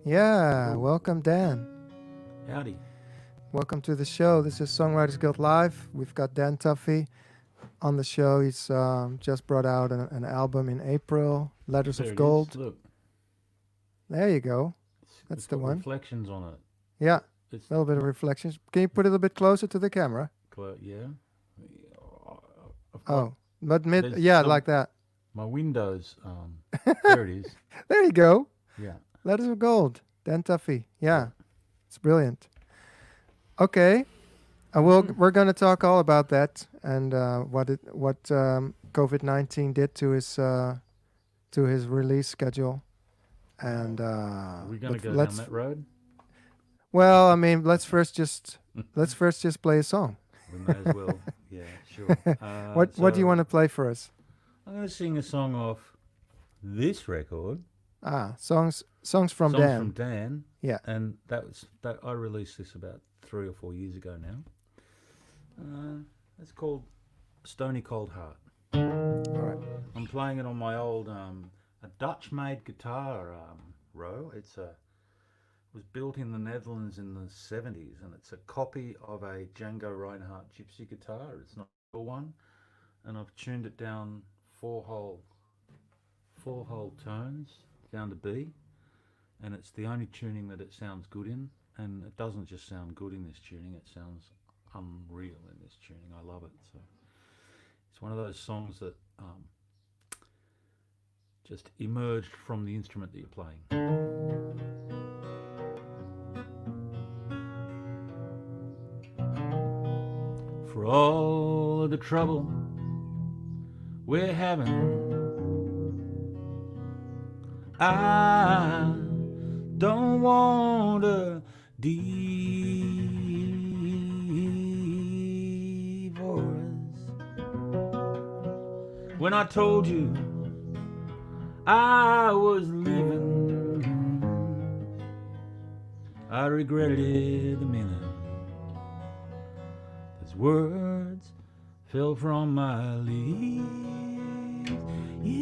Yeah, welcome Dan. Howdy. Welcome to the show. This is Songwriters Guild Live. We've got Dan Tuffy on the show. He's just brought out an album in April, Letters There of it Gold. is. Look, There you go. it's That's got the one. reflections on it. Yeah, It's a little bit of reflections. Can you put it a little bit closer to the camera? yeah. I've got Oh, but mid, there's yeah, some- like that. my windows. There it is. There you go. Yeah. Letters of Gold, Dan Tuffy. Yeah, it's brilliant. Okay, we're going to talk all about that and what COVID-19 did to his release schedule. And Are we going to but go down let's that road? well, I mean, let's first just play a song. We may as well. Yeah, sure. What do you so want to play for us? I'm going to sing a song off this record. Songs from Songs Dan. from Dan. Yeah. And that I released this about 3 or 4 years ago now. It's called Stony Cold Heart. All right. I'm playing it on my old a Dutch-made guitar row. It was built in the Netherlands in the 70s, and it's a copy of a Django Reinhardt gypsy guitar. It's not a real one, and I've tuned it down four whole tones down to B, and it's the only tuning that it sounds good in. And it doesn't just sound good in this tuning; it sounds unreal in this tuning. I love it. So it's one of those songs that just emerged from the instrument that you're playing. For all of the trouble we're having, I don't want a divorce. When I told you I was leaving, I regretted it the minute those words fell from my lips. Yeah.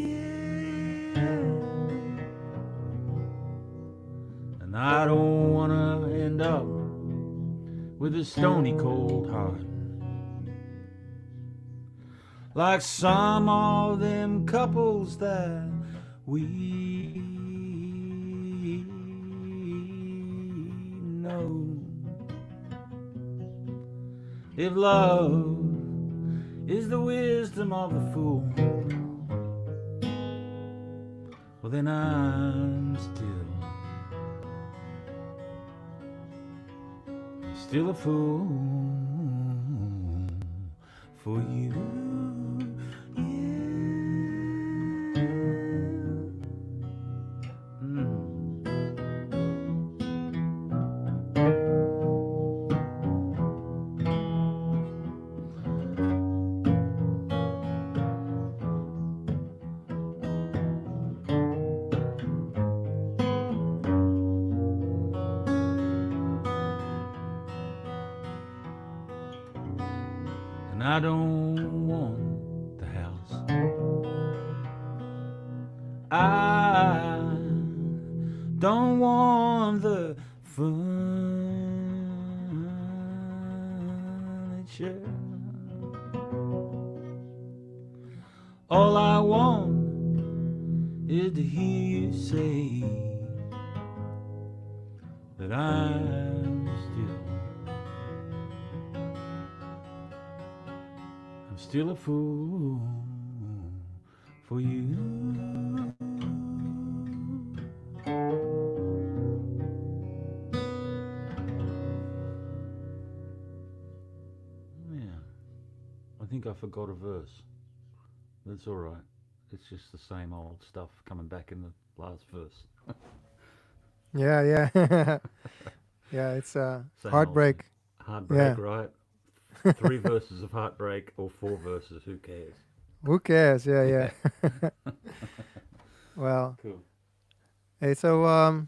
And I don't wanna end up with a stony cold heart, like some of them couples that we know. If love is the wisdom of the fool, well then I'm still a fool for you. And I don't want the house, I don't want the furniture. All I want is to hear you say that I'm still a fool for you. Yeah, I think I forgot a verse. That's all right. It's just the same old stuff coming back in the last verse. Yeah. Yeah, it's Same Heartbreak. Heartbreak, Yeah. right? 3 verses of heartbreak or 4 verses, who cares? Who cares? Yeah. Well, Cool. hey, so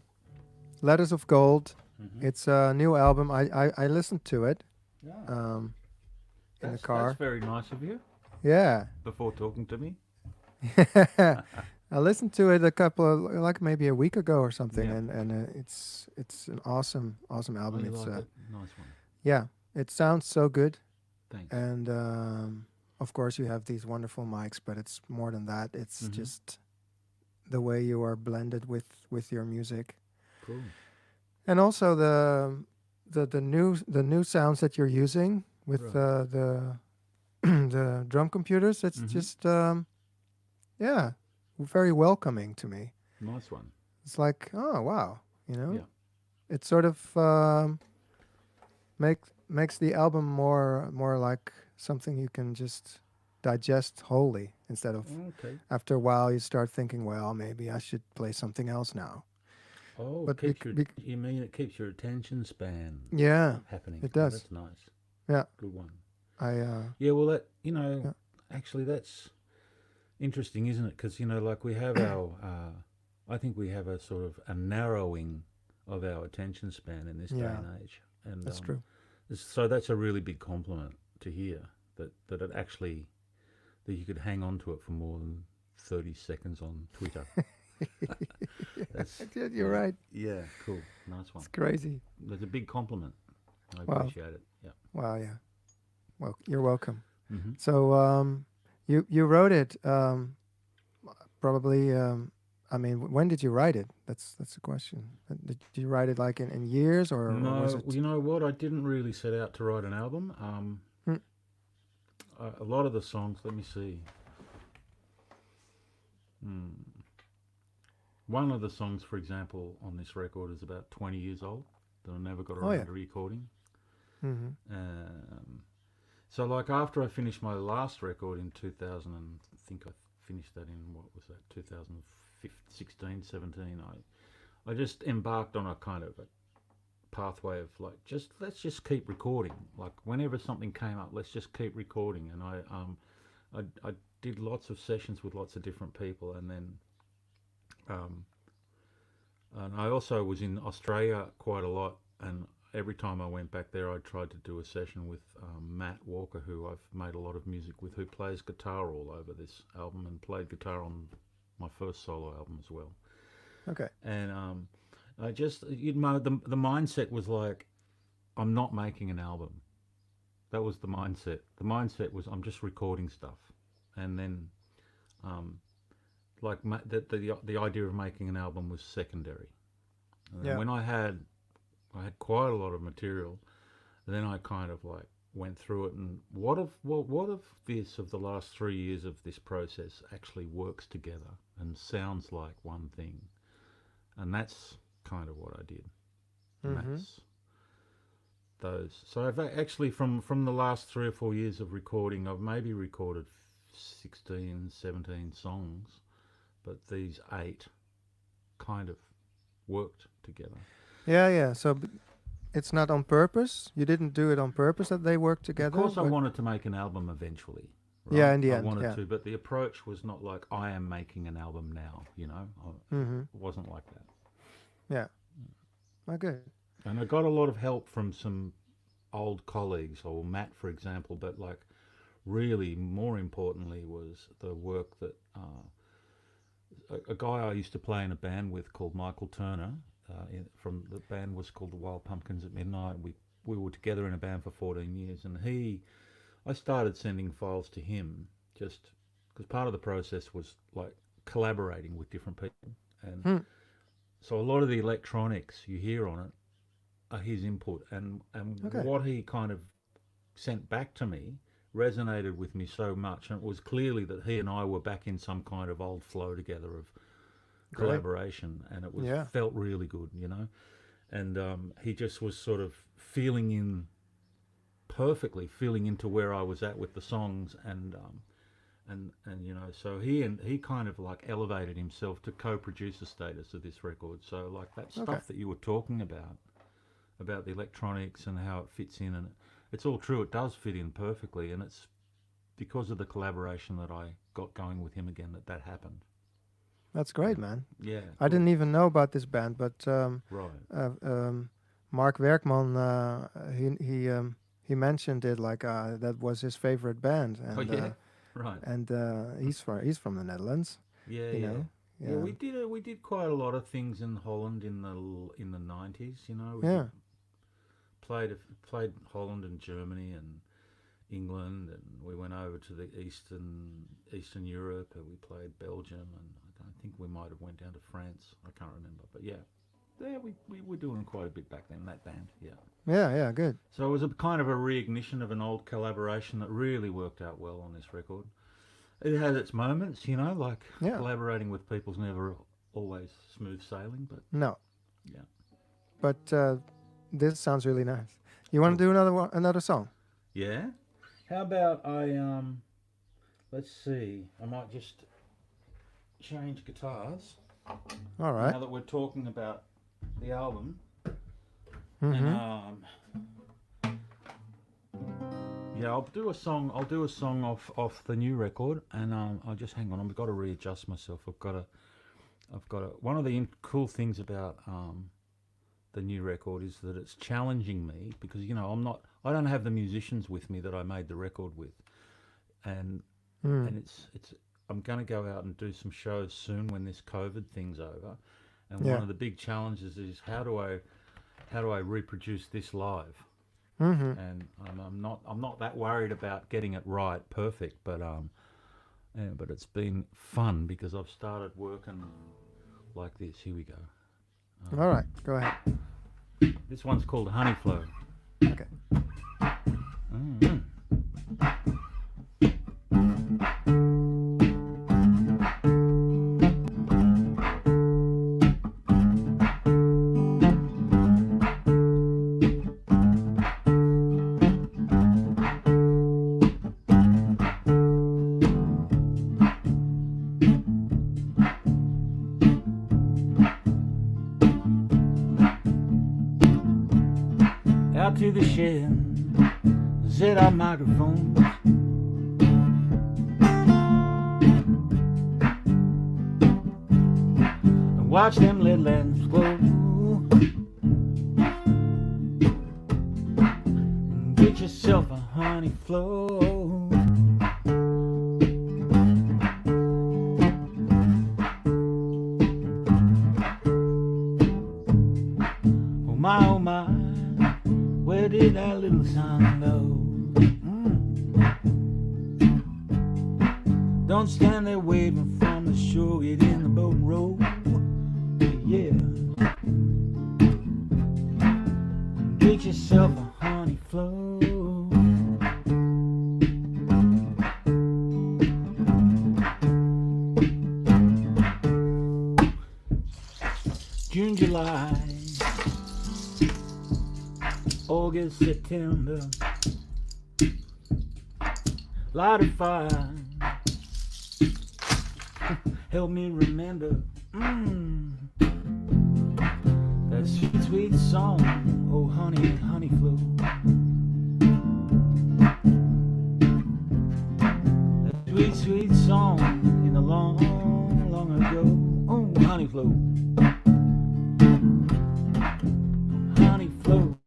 Letters of Gold. Mm-hmm. It's a new album. I listened to it Yeah. in the That's car. very nice of you. Yeah. Before talking to me. I listened to it a couple of like maybe a week ago or something, Yeah. and it's an awesome Oh, album. you It's like it? Nice one. yeah, it sounds so good, Thanks. and of course you have these wonderful mics, but it's more than that. It's Mm-hmm. just the way you are blended with your music, Cool. and also the new sounds that you're using with Right. the the drum computers. It's Mm-hmm. just yeah, very welcoming to me. Nice one. It's like, oh wow, you know, Yeah. it sort of makes the album more like something you can just digest wholly instead of Okay. after a while you start thinking, well, maybe I should play something else now. Oh, But keeps your. You mean it keeps your attention span yeah, happening? it Oh, does. that's nice. Yeah, Good one. I Yeah. Well, that yeah, actually, that's interesting, isn't it? Because like we have our. I think we have a sort of a narrowing of our attention span in this day yeah, and age, and that's true. so that's a really big compliment to hear that it actually that you could hang on to it for more than 30 seconds on Twitter. That's You're right. yeah, cool, nice one. It's crazy. That's a big compliment. I Wow, appreciate it. Yeah. wow, yeah. Well, you're welcome. Mm-hmm. So you wrote it probably. I mean, when did you write it? That's the question. Did you write it like in years or was No, it? you know what? I didn't really set out to write an album. Hmm, A lot of the songs. Let me see. Hmm. One of the songs, for example, on this record is about 20 years old that I never got oh yeah. around to recording. Mm-hmm. Um, so, like after I finished my last record in 2000, and I think I finished that in what was that 2016, 17. I just embarked on a kind of a pathway of like let's just keep recording. Like whenever something came up, let's just keep recording. And I did lots of sessions with lots of different people, and then um, and I also was in Australia quite a lot, and every time I went back there, I tried to do a session with Matt Walker, who I've made a lot of music with, who plays guitar all over this album and played guitar on my first solo album as well. Okay. And I just, the mindset was like, I'm not making an album. That was the mindset. The mindset was I'm just recording stuff, and then um, like the idea of making an album was secondary. And then Yeah. when I had quite a lot of material. Then I kind of like went through it and what of this of the last 3 years of this process actually works together and sounds like one thing, and that's kind of what I did. And Mm-hmm. that's those. So I've actually from the last 3 or 4 years of recording, I've maybe recorded 16, 17 songs, but these 8 kind of worked together. Yeah, yeah. So it's not on purpose. You didn't do it on purpose that they work Of together. course, I But wanted to make an album eventually, yeah, right? in the I end, wanted yeah. to, but the approach was not like I am making an album now. Mm-hmm. It wasn't like that. Yeah. Oh, good. And I got a lot of help from some old colleagues, or Matt, for example. But like, really, more importantly, was the work that a guy I used to play in a band with called Michael Turner. From the band was called the Wild Pumpkins at Midnight. We were together in a band for 14 years, and I started sending files to him just because part of the process was like collaborating with different people, and Hmm. so a lot of the electronics you hear on it are his input, and Okay. what he kind of sent back to me resonated with me so much, and it was clearly that he and I were back in some kind of old flow together of Great. collaboration, and it was Yeah. felt really good, and he just was sort of feeling in perfectly, feeling into where I was at with the songs, and so he kind of like elevated himself to co-producer status of this record. So like that Okay. stuff that you were talking about the electronics and how it fits in, and it's all true. It does fit in perfectly, and it's because of the collaboration that I got going with him again that happened. That's great, man. Yeah, I cool. didn't even know about this band, but Right. Mark Werkman, he mentioned it like that was his favorite band, Oh yeah. Right. and he's from the Netherlands, Yeah, you yeah. know. Yeah, we did quite a lot of things in Holland in the 90s. You know, we Yeah. played Holland and Germany and England, and we went over to the Eastern Europe, and we played Belgium, and I think we might have went down to France. I can't remember, but yeah, we were doing quite a bit back then. That band, yeah. Yeah. Good. So it was a kind of a reignition of an old collaboration that really worked out well on this record. It had its moments, you know, like collaborating with people's never always smooth sailing, but No, yeah. but this sounds really nice. You want to do another song? Yeah. How about let's see, I might just change guitars. All right. Now that we're talking about the album. Mm-hmm. And yeah, I'll do a song off the new record, and I'll just hang on. I've got to readjust myself. I've got to. One of the cool things about the new record is that it's challenging me, because you know I don't have the musicians with me that I made the record with, and it's I'm going to go out and do some shows soon when this COVID thing's over, and one of the big challenges is how do I reproduce this live. Mm-hmm. And I'm not that worried about getting it right perfect, but it's been fun because I've started working like this. Here we go. All right, go ahead. This one's called Honey Flow. Okay. Mm-hmm. Out to the shed, set our microphones. And watch them little lamps glow. And get yourself a honey flow. Oh my, where did that little sun go? Don't stand there waving from the shore, get in the boat and roll. Yeah. Get yourself a honey flow. June, July, August, September, light a fire, help me remember that sweet, sweet song, oh honey, honey flow. That sweet, sweet song in the long, long ago, oh honey flow. Honey flow.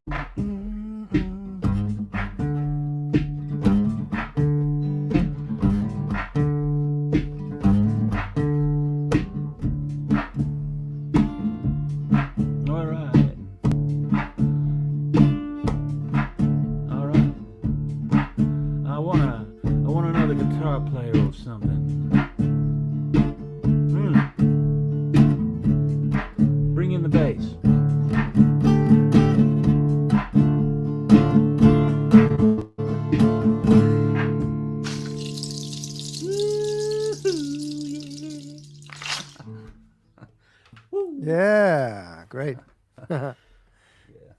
Yeah, great.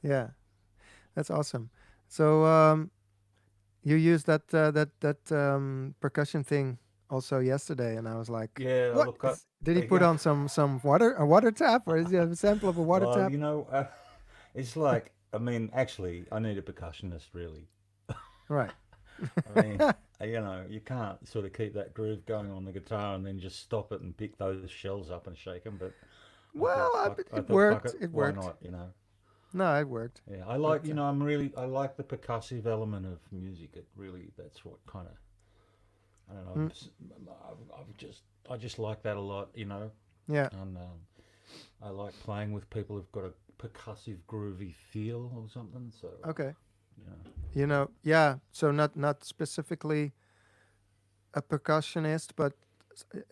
Yeah, that's awesome. So you used that percussion thing also yesterday, and I was like, yeah, what? Did he put on some a water tap, or is he a sample of a water tap? You know, it's like, I mean, actually, I need a percussionist, really. Right. I mean, you know, you can't sort of keep that groove going on the guitar and then just stop it and pick those shells up and shake them. But well, it worked. It worked. Why not? You know. No, it worked. Yeah, I like, you know, I like the percussive element of music. It really, that's what kind of, I don't know. I just like that a lot. You know. Yeah. And I like playing with people who've got a percussive, groovy feel or something. So, Okay. you know, Yeah. So not specifically a percussionist, but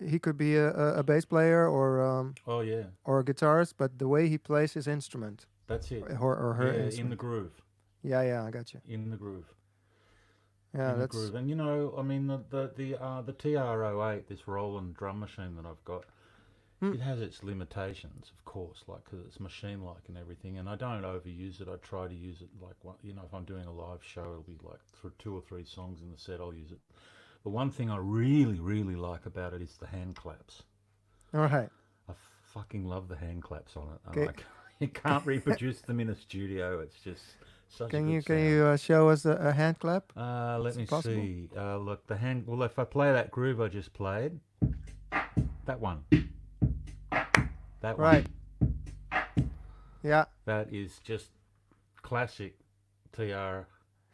he could be a bass player oh yeah, or a guitarist, but the way he plays his instrument that's it. or her Yeah, in the instrument. groove, Yeah, I got you. in the groove. Yeah, In the that's groove. And I mean the TR-08, this Roland drum machine that I've got, hmm, it has its limitations, of course, like because it's machine-like and everything. And I don't overuse it. I try to use it like if I'm doing a live show, it'll be like through 2 or 3 songs in the set. I'll use it. The one thing I really, really like about it is the hand claps. all right. I fucking love the hand claps on it. And Okay. like, you can't reproduce them in a studio. It's just such a Can good you sound. show us a hand clap? Let Is me it possible? see. Look, the hand. Well, if I play that groove I just played, that one, that Right. one, Yeah. that is just classic TR.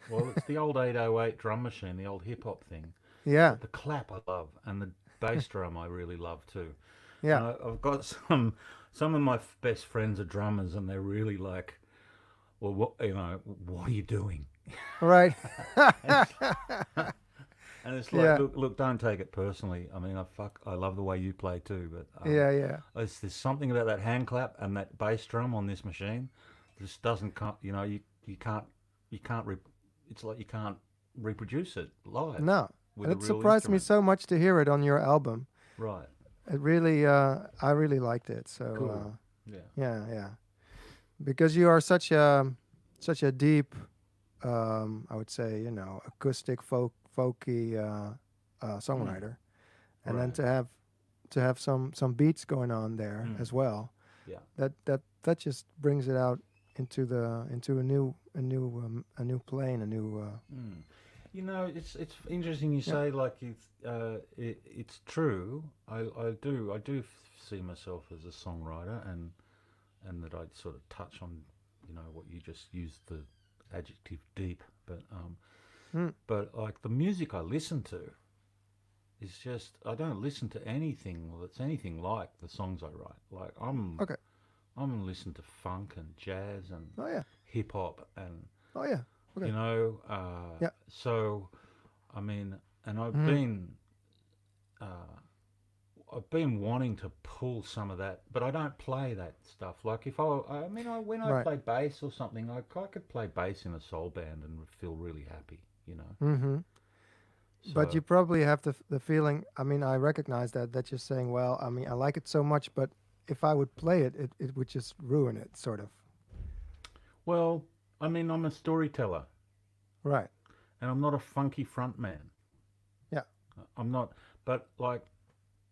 Well, it's the old 808 drum machine, the old hip hop thing. Yeah. But the clap I love, and the bass drum I really love too. Yeah. And I've got some of my best friends are drummers, and they're really like, well, what are you doing? Right. And it's like, Yeah. look, don't take it personally. I mean, I love the way you play too, but Yeah. there's something about that hand clap and that bass drum on this machine. Just doesn't, you can't, it's like you can't reproduce it live No. with And a it real surprised me instrument. so much to hear it on your album. Right. It really, I really liked it. So, Cool. Yeah. yeah. Because you are such a deep, I would say, acoustic folky songwriter, and then Right. to have some beats going on there Mm. as well. Yeah. That just brings it out into a new plane, a new. Mm. It's interesting you say like it's true. I do see myself as a songwriter, and that I sort of touch on what you just used the adjective deep, Mm, but like the music I listen to is just I don't listen to anything that's anything like the songs I write. Like okay. I'm gonna listen to funk and jazz and Oh yeah. hip hop and Oh yeah. Okay. Yeah. so I mean, and Mhm. uh, I've been wanting to pull some of that, but I don't play that stuff. Like if when I Right. play bass or something, I could play bass in a soul band and feel really happy. Mm-hmm. But So you probably have the feeling. I mean, I recognize that you're saying, well, I mean, I like it so much, but if I would play it, it would just ruin it, sort of. well, I mean, I'm a storyteller, Right. and I'm not a funky front man. Yeah. I'm not, but like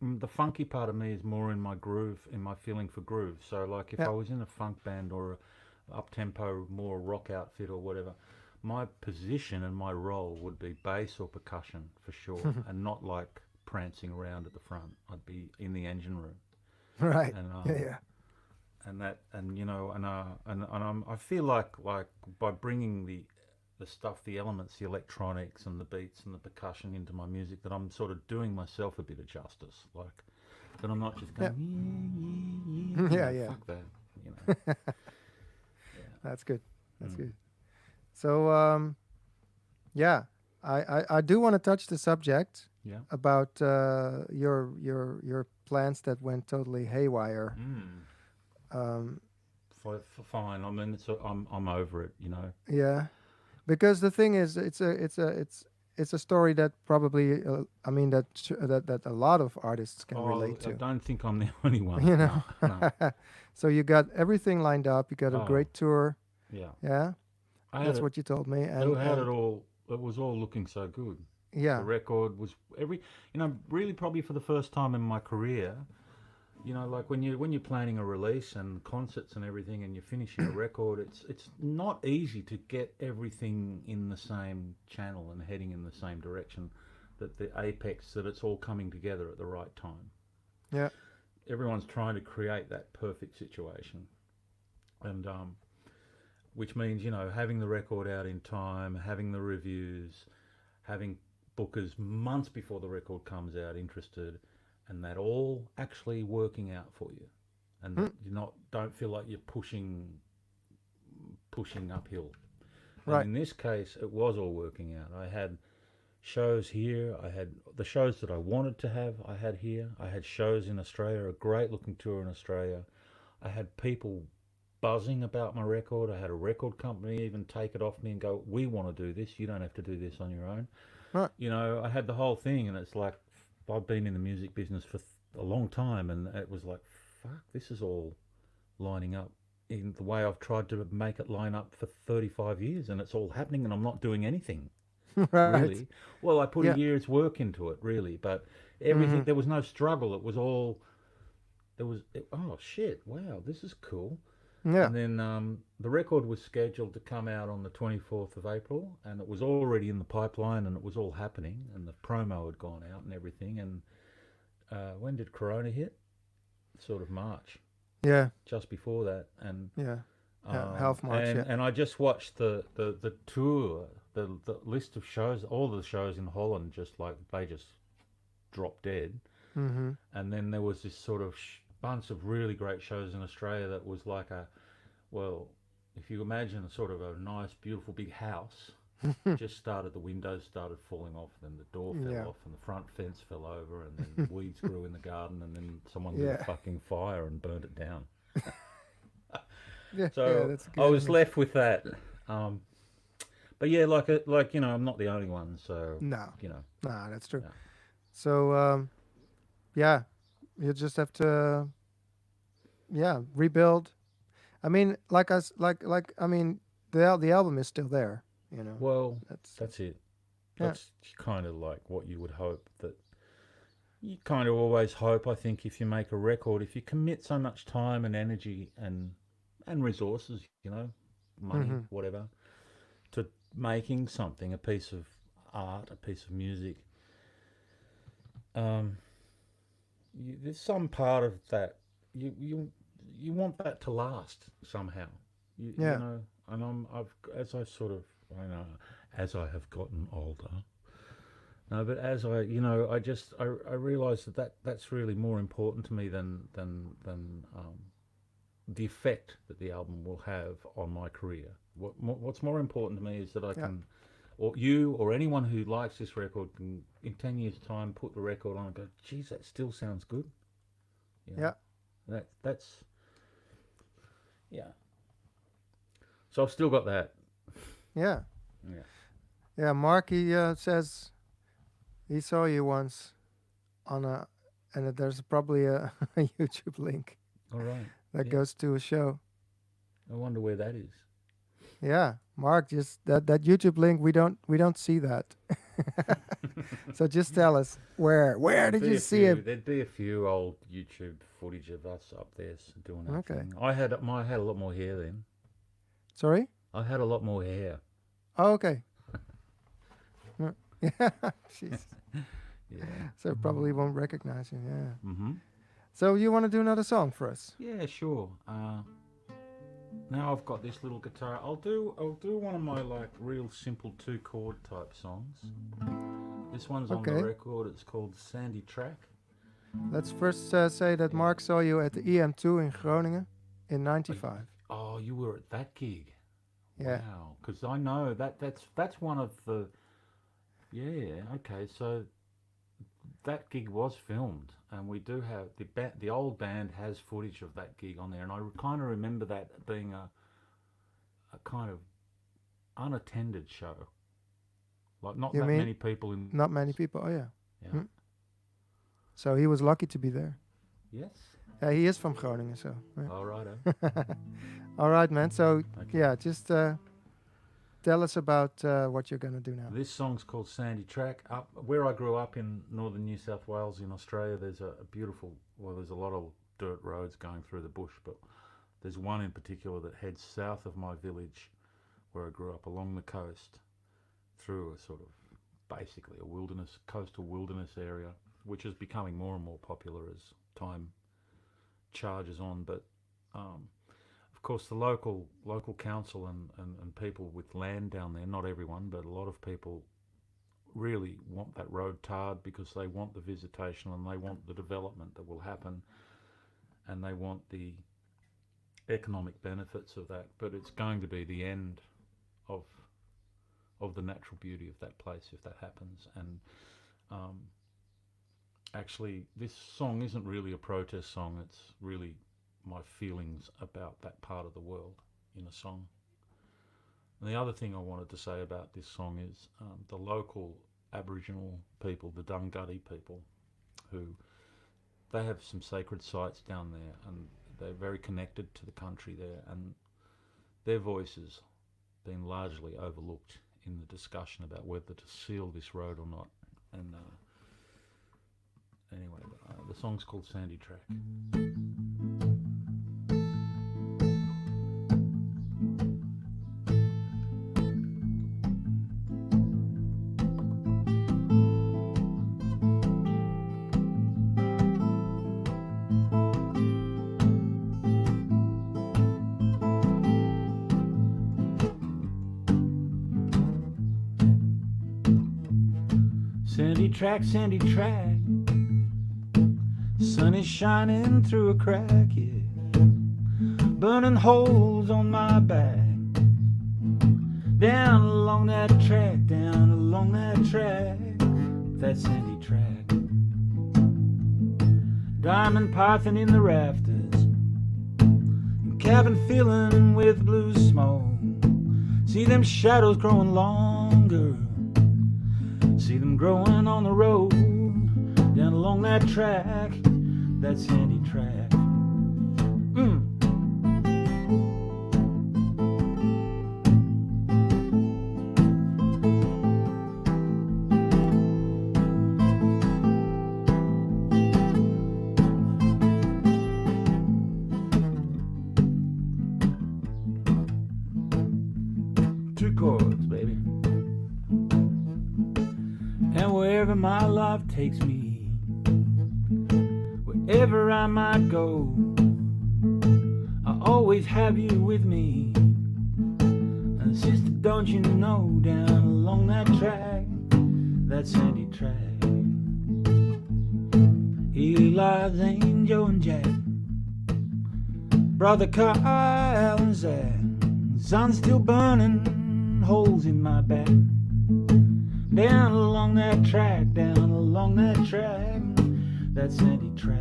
the funky part of me is more in my groove, in my feeling for groove. So like if Yeah. I was in a funk band or a up tempo, more rock outfit or whatever, my position and my role would be bass or percussion for sure, and not like prancing around at the front. I'd be in the engine room, Right. and Yeah. I feel like by bringing the stuff, the elements, the electronics and the beats and the percussion into my music, that I'm sort of doing myself a bit of justice. Like that I'm not just Yeah. going Yeah. fuck that. That's good. That's Mm. good. So, yeah, I do want to touch the subject Yeah. about your plans that went totally haywire. Mm. Um, Fine. I mean, I'm over it. yeah, because the thing is, it's a story that probably I mean that a lot of artists can relate I to. don't think I'm the only one. You know, No. so you got everything lined up. You got a Oh, great tour. yeah. Yeah, I had that's it. what you told me. Who had And it all? It was all looking so good. The yeah, record was really probably for the first time in my career. Like when you're planning a release and concerts and everything, and you're finishing a record, it's not easy to get everything in the same channel and heading in the same direction. That the apex, that it's all coming together at the right time. yeah, Everyone's trying to create that perfect situation, and which means having the record out in time, having the reviews, having bookers months before the record comes out interested, and that all actually working out for you, and that you don't feel like you're pushing uphill. And Right. in this case, it was all working out. I had shows here. I had the shows that I wanted to have. I had here. I had shows in Australia, a great looking tour in Australia. I had people buzzing about my record. I had a record company even take it off me and go, "We want to do this. You don't have to do this on your own." Right. You know, I had the whole thing, and it's like I've been in the music business for a long time, and it was like, fuck, this is all lining up in the way I've tried to make it line up for 35 years, and it's all happening, and I'm not doing anything Right. really. Well, I put a Yeah. year's work into it, really, but Mm-hmm. everything, there was no struggle. It was all, oh shit, wow, this is cool. Yeah. And then the record was scheduled to come out on the 24th of April, and it was already in the pipeline, and it was all happening, and the promo had gone out and everything. And when did Corona hit? Sort of March, Yeah. just before that. And Yeah. Half March. Yeah. and I just watched the tour, the list of shows, all the shows in Holland, just like they just dropped dead. Mm-hmm. And then there was this sort of bunch of really great shows in Australia that was like well, if you imagine a sort of a nice, beautiful big house, just started, the windows started falling off, then the door fell Yeah. off, and the front fence fell over, and then weeds grew in the garden, and then someone lit Yeah. a fucking fire and burned it down. Yeah. Yeah. So That's a I good was image. left with that. But yeah, like you know, I'm not the only one, so No. you know, Nah, that's true. yeah. So yeah, you just have to rebuild. I mean, like us, like I mean, the album is still there. You know, Well, that's that's it. yeah. That's kind of like what you would hope, that you kind of always hope. I think if you make a record, if you commit so much time and energy and resources, you know, money, Mm-hmm. whatever, to making something, a piece of art, a piece of music, um, there's some part of that you want that to last somehow. You Yeah. know, and I've as I sort of I know as I have gotten older. No, but as I, you know, I realise that's really more important to me than the effect that the album will have on my career. What's more important to me is that I Yeah. can, or you or anyone who likes this record can, in 10 years' time, put the record on and go, geez, that still sounds good. You know, Yeah. that's yeah. So I've still got that. Yeah. Yeah. Yeah. Mark, he says he saw you once on and there's probably a, a YouTube link All right. that Yeah. goes to a show. I wonder where that is. Yeah, Mark, just that YouTube link, we don't see that. So just tell us where did you see it? There'd be a few old YouTube footage of us up there doing that Okay. thing. I had a lot more hair then. Sorry? I had a lot more hair. Oh, okay. Yeah, jeez. Yeah. So probably won't recognize you. Yeah. Mhm. So you want to do another song for us? Yeah, sure. Now I've got this little guitar. I'll do one of my like real simple 2 chord type songs. This one's on the Okay. record. It's called Sandy Track. Let's first say that Mark saw you at the EM2 in Groningen in '95. Oh, you were at that gig. Yeah. Wow. Because I know that's one of the. Yeah. Okay. So that gig was filmed, and we do have the old band has footage of that gig on there, and I kind of remember that being a kind of unattended show, like not You that mean many people in. not many people? Oh yeah. Yeah. Hmm. So he was lucky to be there. Yes. Yeah, he is from Groningen, so. Yeah. All right. All right, man. So Okay. yeah, just tell us about what you're gonna do now. This song's called Sandy Track. Up where I grew up in northern New South Wales in Australia, there's a beautiful. Well, there's a lot of dirt roads going through the bush, but there's one in particular that heads south of my village, where I grew up, along the coast, through a sort of basically a wilderness, coastal wilderness area, which is becoming more and more popular as time charges on. But of course, the local council and people with land down there, not everyone, but a lot of people really want that road tarred because they want the visitation and they want the development that will happen, and they want the economic benefits of that. But it's going to be the end of the natural beauty of that place if that happens. And actually, this song isn't really a protest song. It's really my feelings about that part of the world in a song. And the other thing I wanted to say about this song is the local Aboriginal people, the Gadje people, who they have some sacred sites down there, and they're very connected to the country there, and their voices been largely overlooked in the discussion about whether to seal this road or not. And anyway, the song's called Sandy Track. Sandy track, sun is shining through a crack, yeah, burning holes on my back. Down along that track, that sandy track. Diamond python in the rafters, cabin filling with blue smoke. See them shadows growing longer, see them growing on the road, down along that track, that sandy track. Two chords, baby. And wherever my life takes me, wherever I might go, I always have you with me. And sister, don't you know, down along that track, that sandy track, here lies Angel and Jack, brother Kyle and Zach. Sun's still burning holes in my back. Down along that track, that sandy track.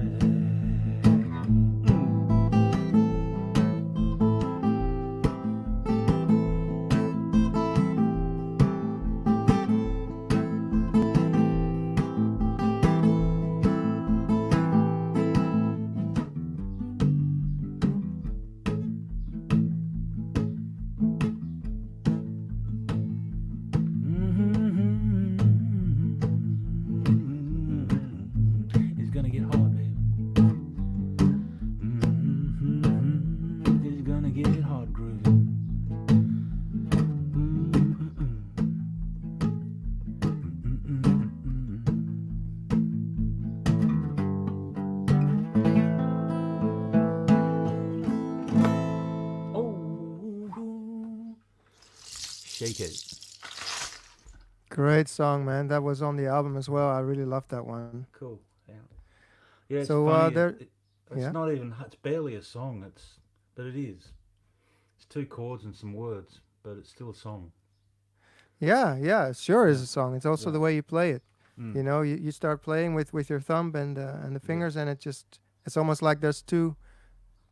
Shake it. Great song, man. That was on the album as well. I really loved that one. Cool. Yeah. Yeah. It's So funny. there, It's yeah. not even. It's barely a song. But it is. It's two chords and some words, but it's still a song. Yeah, it sure is Yeah. a song. It's also Yeah. the way you play it. Mm. You know, you start playing with your thumb and the fingers, and it's almost like there's two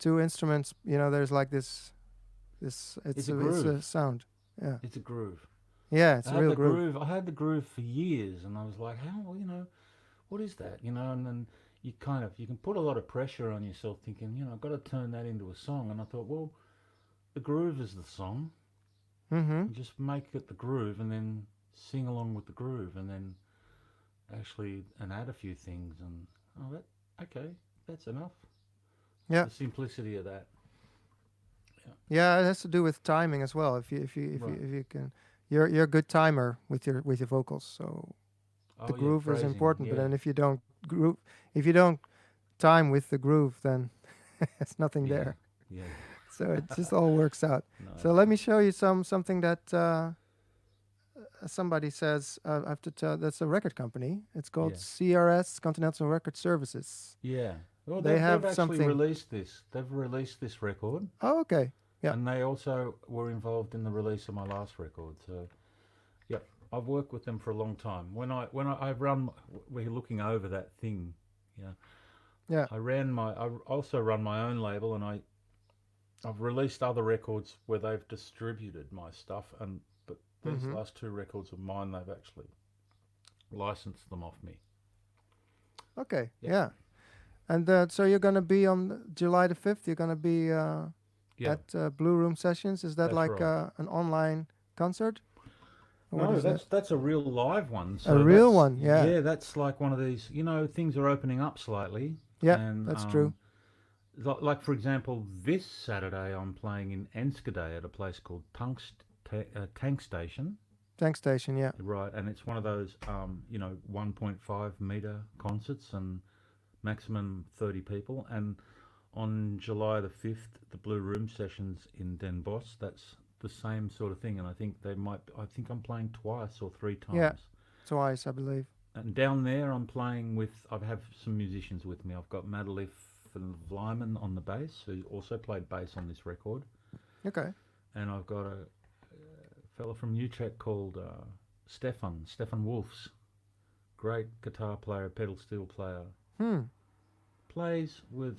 instruments. You know, there's like this it's a it's a groove. sound. Yeah, It's a groove. yeah, it's I a had real the groove. groove. I had the groove for years, and I was like, how? What is that? And then you can put a lot of pressure on yourself, thinking, I've got to turn that into a song. And I thought, well, the groove is the song. Mm-hmm. You just make it the groove, and then sing along with the groove, and then and add a few things, and that's enough. Yeah. The simplicity of that. Yeah, it has to do with timing as well. If you can, you're a good timer with your vocals. So the groove is phrasing, important. But yeah. then if you don't time with the groove, then it's nothing Yeah. there. Yeah. So it just all works out. No. So let me show you something that somebody says, I have to tell, that's a record company. It's called Yeah. CRS, Continental Record Services. Yeah. Well, They have they've actually something. released this. They've released this record, Oh, okay. Yeah. and they also were involved in the release of my last record. So, yep, I've worked with them for a long time. I run, we're looking over that thing. Yeah. Yeah. I also run my own label, and I've released other records where they've distributed my stuff, but these last two records of mine, they've actually licensed them off me. Okay. Yeah. Yeah. And so you're going to be on July the 5th. You're going to be at Blue Room Sessions. Is that That's like right. an online concert? Or what No, is that? that's a real live one. A So real that's- one, yeah. Yeah, that's like one of these. Things are opening up slightly. Yeah, and, that's true. Like for example, this Saturday I'm playing in Enschede at a place called Tank Station. Tank Station, yeah. Right, and it's one of those 1.5 meter concerts and maximum 30 people. And on July the 5th, the Blue Room Sessions in Den Bosch, that's the same sort of thing. And I think I think I'm playing twice or three times. Yeah. Twice, I believe. And down there, I have some musicians with me. I've got Madelif and Vlyman on the bass, who also played bass on this record. Okay. And I've got a fella from Utrecht called Stefan Wolfs. Great guitar player, pedal steel player. Plays with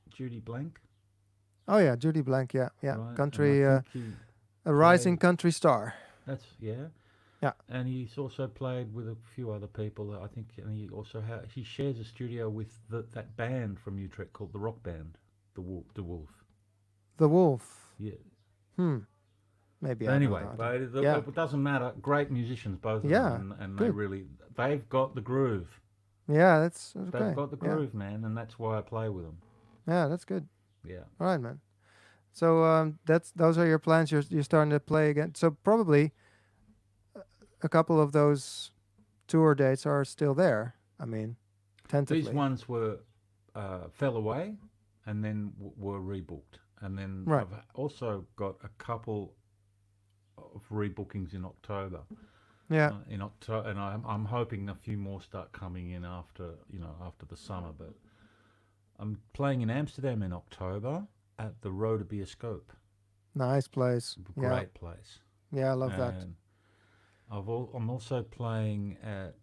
Judy Blank. Oh, yeah, Judy Blank, yeah. Right, Country, and I think a rising country star. yeah. Yeah. And he's also played with a few other people, I think, and he also he shares a studio with that band from Utrecht called the Rock Band, the Wolf. The Wolf. Yeah. Maybe. But I anyway, don't know. it doesn't matter. Great musicians, both of Yeah, them, and good. they've got the groove. Yeah, that's okay. They've got the groove, man, and that's why I play with them. Yeah, that's good. Yeah. All right, man. So those are your plans. You're starting to play again. So probably a couple of those tour dates are still there. I mean, tentatively. These ones fell away, and then were rebooked, and then Right. I've also got a couple of rebookings in October. Yeah. In October, and I'm hoping a few more start coming in after the summer. But I'm playing in Amsterdam in October at the Rode Bioscoop. Nice place. Great place. Yeah, I love that. And I'm also playing at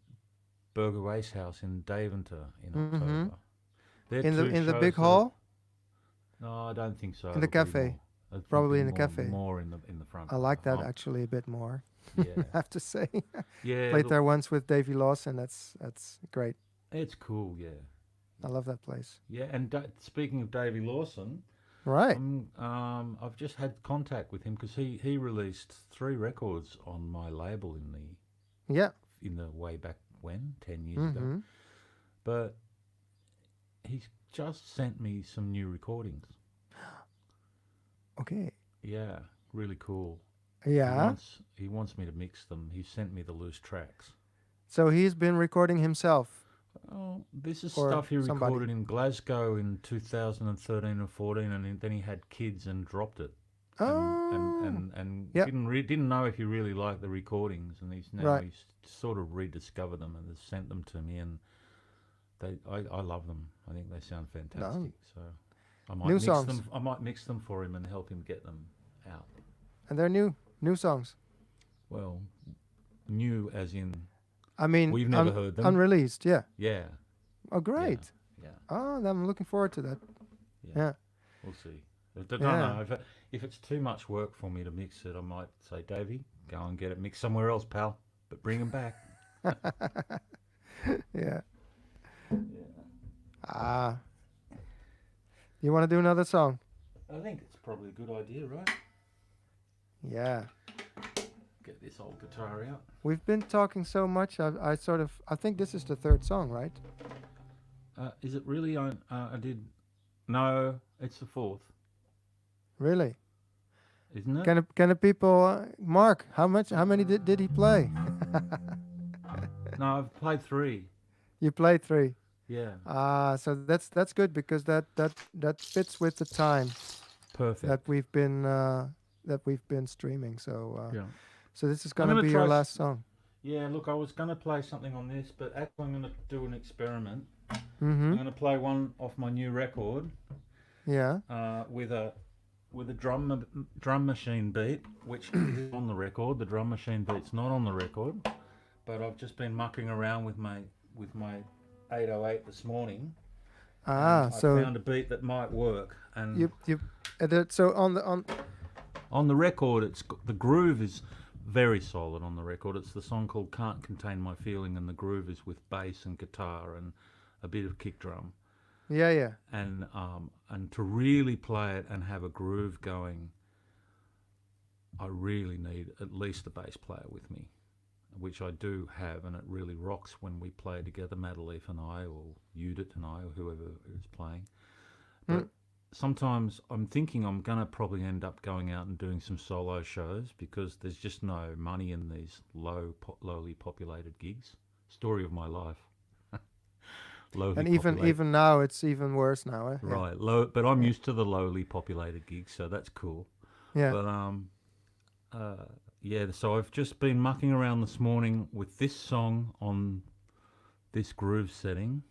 Burger Race House in Deventer in October. They're In the shows big that hall? No, I don't think so. In the It'll be cafe? more- it'll Probably be in the cafe. More in the front. I like that actually a bit more. Yeah. I have to say. Yeah. Played there once with Davey Lawson. That's great. It's cool. Yeah. I love that place. Yeah. And speaking of Davey Lawson, Right. I've just had contact with him because he released 3 records on my label in the way back when 10 years ago. But he's just sent me some new recordings. Okay. Yeah, really cool. Yeah. He wants me to mix them. He sent me the loose tracks. So he's been recording himself. Oh, this is Or stuff he somebody. recorded in Glasgow in 2013 or 14, and then he had kids and dropped it. And Yep. didn't know if he really liked the recordings, and he's sort of rediscovered them and has sent them to me, and I love them. I think they sound fantastic. So I might New mix songs. them. I might mix them for him and help him get them out. And they're new songs. Well, new as in I mean, we've never heard them. Unreleased, yeah. Yeah. Oh, great. Yeah. Oh, I'm looking forward to that. Yeah. We'll see. I don't know. If it's too much work for me to mix it, I might say, Davey, go and get it mixed somewhere else, pal. But bring them back. Yeah. Yeah. You want to do another song? I think it's probably a good idea, right? Yeah. Get this old guitar out. We've been talking so much. I think this is the third song, right? Is it really? No, it's the fourth, Really? isn't it? Can the people Mark? How many did he play? No, I've played 3. You played 3. Yeah. So that's good because that fits with the time Perfect. that we've been streaming. So Yeah. So this is I'm gonna gonna be try your s- last song. Yeah, look, I was gonna play something on this, but actually I'm gonna do an experiment. Mm-hmm. I'm gonna play one off my new record Yeah. with a drum machine beat, which is on the record. The drum machine beat's not on the record, but I've just been mucking around with my 808 this morning. Ah, I so found a beat that might work, and you so on on the record, the groove is very solid on the record. It's the song called "Can't Contain My Feeling," and the groove is with bass and guitar and a bit of kick drum. yeah. And to really play it and have a groove going, I really need at least a bass player with me, which I do have, and it really rocks when we play together, Madeleine and I, or Judith and I, or whoever is playing. But sometimes I'm thinking I'm going to probably end up going out and doing some solo shows because there's just no money in these lowly populated gigs. Story of my life. And even now it's even worse now. Eh? Right, but I'm used to the lowly populated gigs, so that's cool. Yeah. But yeah, so I've just been mucking around this morning with this song on this groove setting.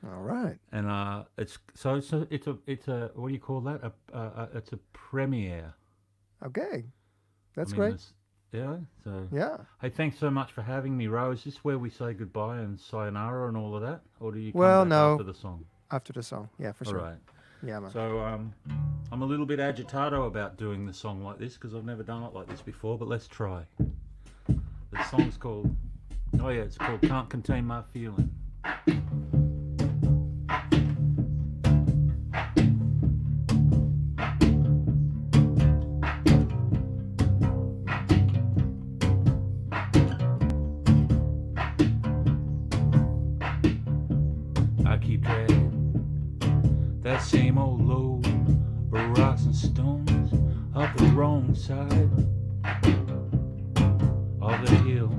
All right. And it's a what do you call that? It's a premiere. Okay. That's I mean, great. Yeah. So Yeah. hey, thanks so much for having me, Ro. Is this where we say goodbye and sayonara and all of that, or do you come back no. after the song? After the song. Yeah, for All sure. right. Yeah, man. So I'm a little bit agitado about doing the song like this because I've never done it like this before, but let's try. The song's called, it's called "Can't Contain My Feeling." I keep dragging that same old load of rocks and stones up the wrong side of the hill.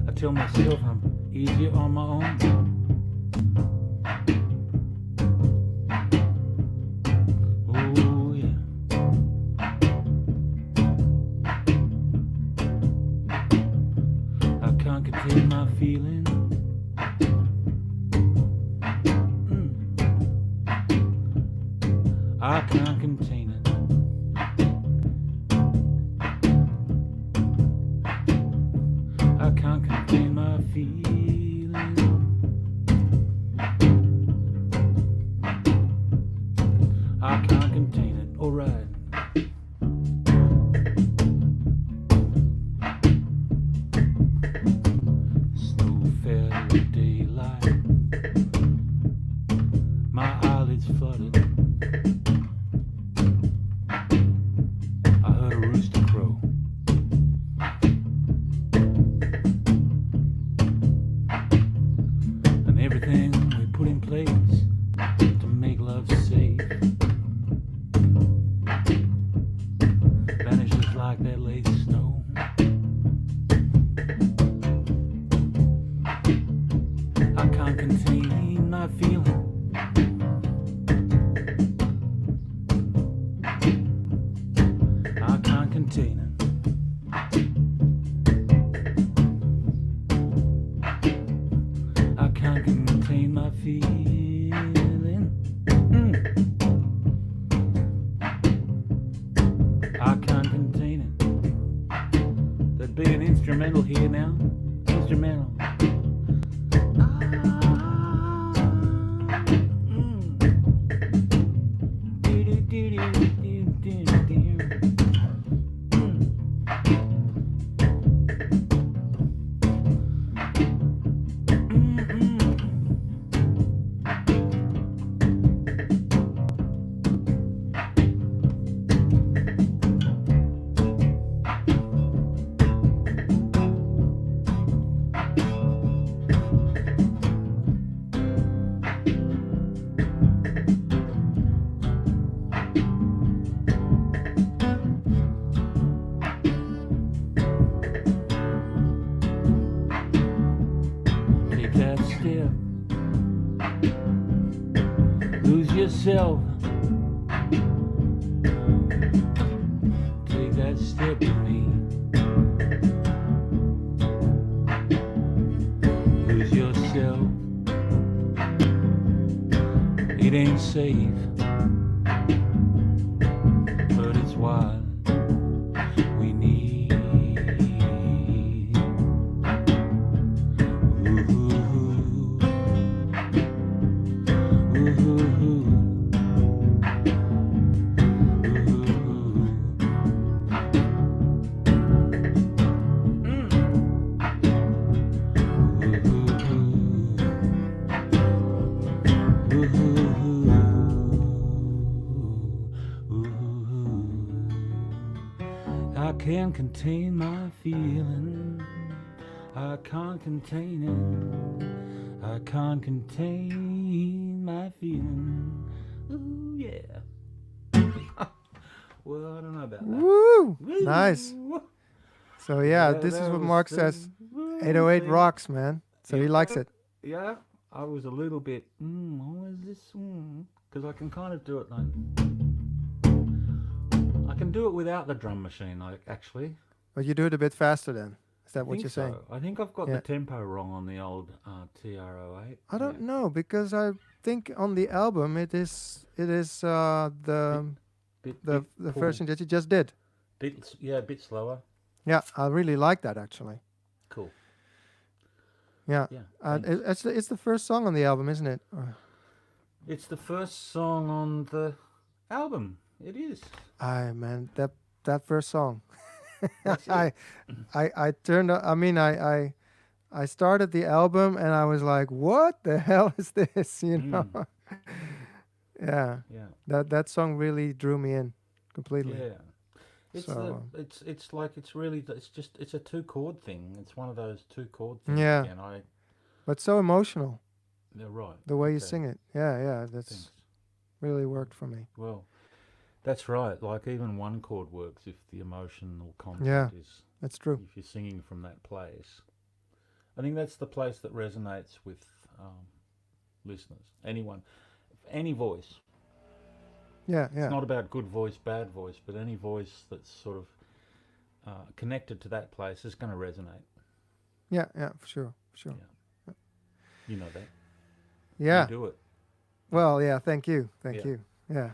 I tell myself I'm easier on my own. Oh yeah. I can't contain my feelings. I can't contain it. I can't contain my feeling. I can't contain it. All right. Snow fell in daylight. My eyelids flooded. I heard a rooster crow. And everything we put in place to make love safe vanishes like that lazy snow. I can't contain my feeling. I can't contain it. I can't contain my feeling. I can't contain it. There'd be an instrumental here now. Instrumental. Take that step. Lose yourself. Take It ain't safe, but it's what we need. I can't contain my feeling. I can't contain it. I can't contain my feeling. Ooh, yeah. Well, I don't know about that. Woo! Woo! Nice. So yeah, this is that what was Mark the- says. Woo, 808 see? rocks, man. So he likes it. Yeah, I was a little bit, what is this? Because I can kind of do it like, I can do it without the drum machine, like, actually. But you do it a bit faster then. Is that what think you're saying? so. I think I've got Yeah. the tempo wrong on the old TR-08. I don't know, because I think on the album it is the version that you just did. A bit slower. Yeah, I really like that actually. Cool. Yeah. Yeah. It's the first song on the album, isn't it? It's the first song on the album. It is. Man, that first song. That's it. I turned. I mean, I started the album and I was like, "What the hell is this?" You know. Yeah. Yeah. That song really drew me in completely. Yeah. It's So, it's like it's a 2-chord thing. It's one of those 2-chord things. Yeah. Again. But so emotional, They're right. the way you Okay. sing it. Yeah, that's Thanks. really worked for me. Well, that's right. Like even 1 chord works if the emotional content Yeah. is, That's true. if you're singing from that place. I think that's the place that resonates with listeners. Anyone, any voice. Yeah. It's not about good voice, bad voice, but any voice that's sort of connected to that place is going to resonate. Yeah, for sure. Yeah. You know that. Yeah. You do it. Well, yeah, thank you. Yeah. Yeah.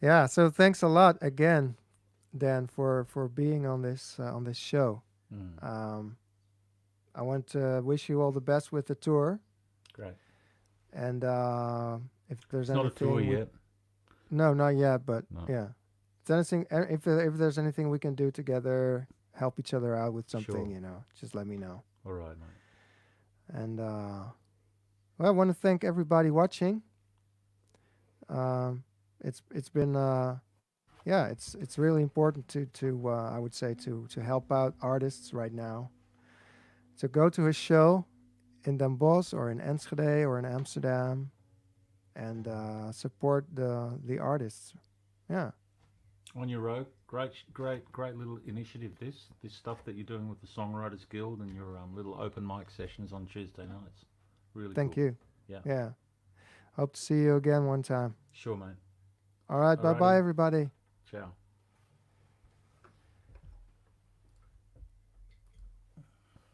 Yeah, so thanks a lot again, Dan, for being on this show. I want to wish you all the best with the tour. Great. And if there's It's not a anything tour yet. No, not yet, but No. yeah. If there's anything we can do together, help each other out with something, Sure. just let me know. All right, mate. And well, I want to thank everybody watching. It's been it's really important to I would say to help out artists right now. So go to a show in Den Bosch or in Enschede or in Amsterdam, and support the artists. Yeah. On your road, great little initiative. This stuff that you're doing with the Songwriters Guild and your little open mic sessions on Tuesday nights. Really Thank cool. you. Yeah. Yeah. Hope to see you again one time. Sure, mate. All right. Bye bye, Alrighty. everybody. Ciao.